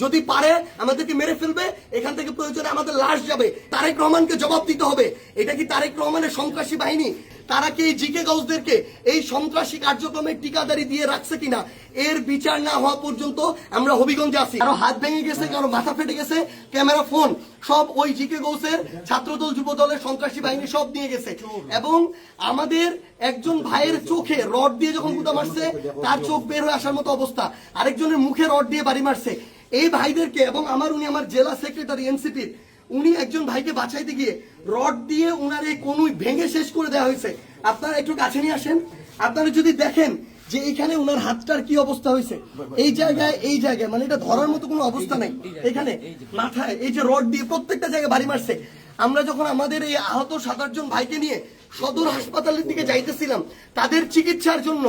যদি পারে আমাদেরকে মেরে ফেলবে, এখান থেকে প্রয়োজনে আমাদের লাশ যাবে। তারেক রহমানকে জবাব দিতে হবে। এটা কি তারেক রহমানের সন্ত্রাসী বাহিনী? তারা কি এই জিকে গাউসদেরকে এই সন্ত্রাসী কার্যক্রমের ঠিকাদারি দিয়ে রাখছে কিনা, এর বিচার না হওয়া পর্যন্ত আমরা হবিগঞ্জে আছি। কারো হাত ভেঙে গেছে, কারো মাথা ফেটে গেছে, ক্যামেরা, ফোন সব ওই জিকে গাউসের ছাত্রদল, যুবদলের সন্ত্রাসী বাহিনী সব নিয়ে গেছে। এবং আমাদের একজন ভাইয়ের চোখে রড দিয়ে যখন গুতা মারছে, তার চোখ বের হয়ে আসার মতো অবস্থা। আরেকজনের মুখে রড দিয়ে বাড়ি মারছে। এই ভাইদেরকে, এবং উনি আমার জেলা সেক্রেটারি এনসিপির, উনি একজন ভাইকে বাঁচাইতে গিয়ে রড দিয়ে উনার এই কনুই ভেঙে শেষ করে দেওয়া হয়েছে। আপনারা একটু কাছে নিয়ে আসেন। আপনারা যদি দেখেন যে এখানে উনার হাতটার কি অবস্থা হয়েছে, এই জায়গায় মানে এটা ধরার মতো কোনো অবস্থা নেই। এখানে মাথায় এই যে রড দিয়ে প্রত্যেকটা জায়গায় বাড়ি মারছে। আমরা যখন আমাদের এই আহত 7-8 জন ভাইকে নিয়ে সদর হাসপাতালের দিকে যাইতেছিলাম তাদের চিকিৎসার জন্য,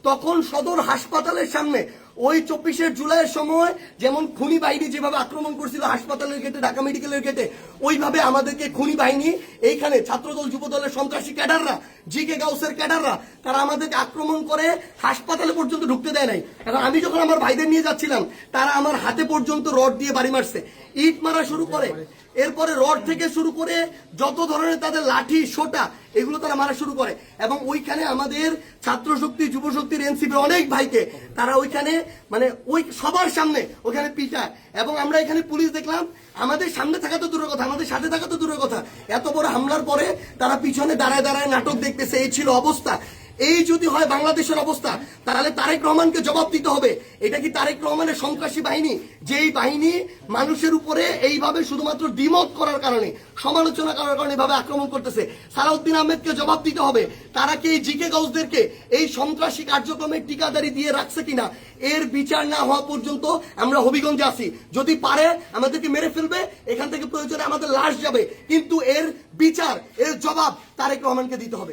তখন সদর হাসপাতালের সামনে ওই 24 জুলাইয়ের সময় যেমন খুনি বাহিনী যেভাবে আক্রমণ করছিল হাসপাতালের গেটে, ঢাকা মেডিকেলের গেটে, ওইভাবে আমাদেরকে খুনি বাহিনী এইখানে ছাত্রদল, যুবদলের সন্ত্রাসী ক্যাডাররা, জিকে গাউসের ক্যাডাররা, তারা আমাদেরকে আক্রমণ করে হাসপাতালে পর্যন্ত ঢুকতে দেয় নাই। কারণ আমি যখন আমার ভাইদের নিয়ে যাচ্ছিলাম, তারা আমার হাতে পর্যন্ত রড দিয়ে বাড়ি মারছে, ইট মারা শুরু করে, এরপরে রড থেকে শুরু করে যত ধরনের তাদের লাঠি, সোটা, এগুলো তারা মারা শুরু করে। এবং ওইখানে আমাদের ছাত্র শক্তি, যুব শক্তির, এনসিপির অনেক ভাইকে তারা ওইখানে মানে ওই সবার সামনে ওখানে পিটায়। এবং আমরা এখানে পুলিশ দেখলাম, আমাদের সামনে থাকা তো দূরের কথা, আমাদের সাথে থাকা তো দূরের কথা, এত বড় হামলার পরে তারা পিছনে দাঁড়ায় দাঁড়ায় নাটক দেখতেছে। এই ছিল অবস্থা। এই যদি হয় বাংলাদেশের অবস্থা, তাহলে তারেক রহমানকে জবাব দিতে হবে। এটা কি তারেক রহমানের সন্ত্রাসী বাহিনী, যেই বাহিনী মানুষের উপরে এইভাবে শুধুমাত্র দ্বিমত করার কারণে, সমালোচনা করার কারণে এভাবে আক্রমণ করতেছে? সালাউদ্দিন আহমেদকে জবাব দিতে হবে। তারা কি এই জিকে গাউসদেরকে এই সন্ত্রাসী কার্যক্রমের ঠিকাদারি দিয়ে রাখছে কিনা, এর বিচার না হওয়া পর্যন্ত আমরা হবিগঞ্জে আছি। যদি পারে আমাদেরকে মেরে ফেলবে, এখান থেকে প্রয়োজনে আমাদের লাশ যাবে, কিন্তু এর বিচার, এর জবাব তারেক রহমানকে দিতে হবে।